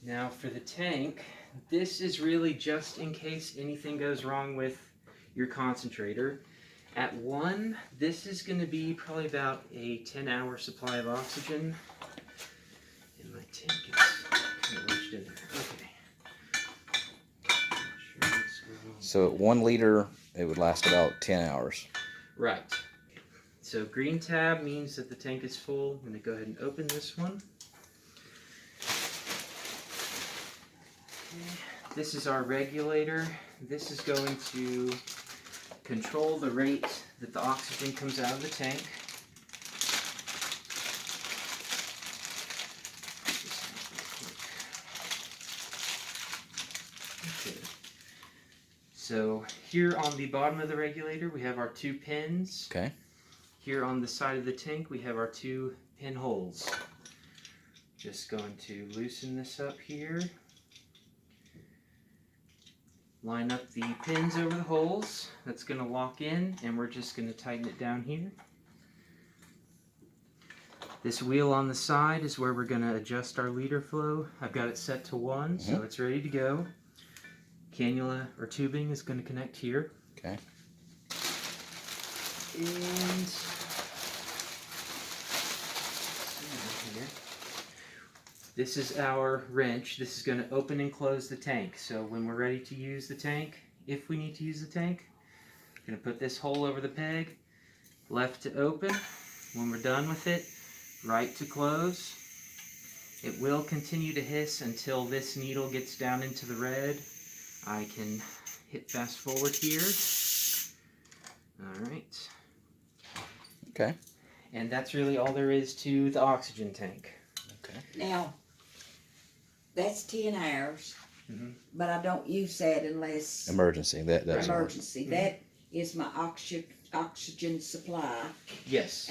Now for the tank, this is really just in case anything goes wrong with your concentrator. At 1, this is going to be probably about a 10-hour supply of oxygen. And my tank is kind of wedged in there. Okay. So at 1 liter, it would last about 10 hours. Right. So green tab means that the tank is full. I'm going to go ahead and open this one. This is our regulator. This is going to control the rate that the oxygen comes out of the tank. Okay. So here on the bottom of the regulator we have our 2 pins. Okay. Here on the side of the tank we have our 2 pinholes. Just going to loosen this up here. Line up the pins over the holes. That's going to lock in, and we're just going to tighten it down here. This wheel on the side is where we're going to adjust our liter flow. I've got it set to 1, so it's ready to go. Cannula or tubing is going to connect here. Okay. And this is our wrench. This is going to open and close the tank. So when we're ready to use the tank, if we need to use the tank, I'm going to put this hole over the peg, left to open. When we're done with it, right to close. It will continue to hiss until this needle gets down into the red. I can hit fast forward here. Alright. Okay. And that's really all there is to the oxygen tank. Okay. Now, that's 10 hours, Mm-hmm. but I don't use that unless Emergency. That's emergency. That is my oxygen supply. Yes.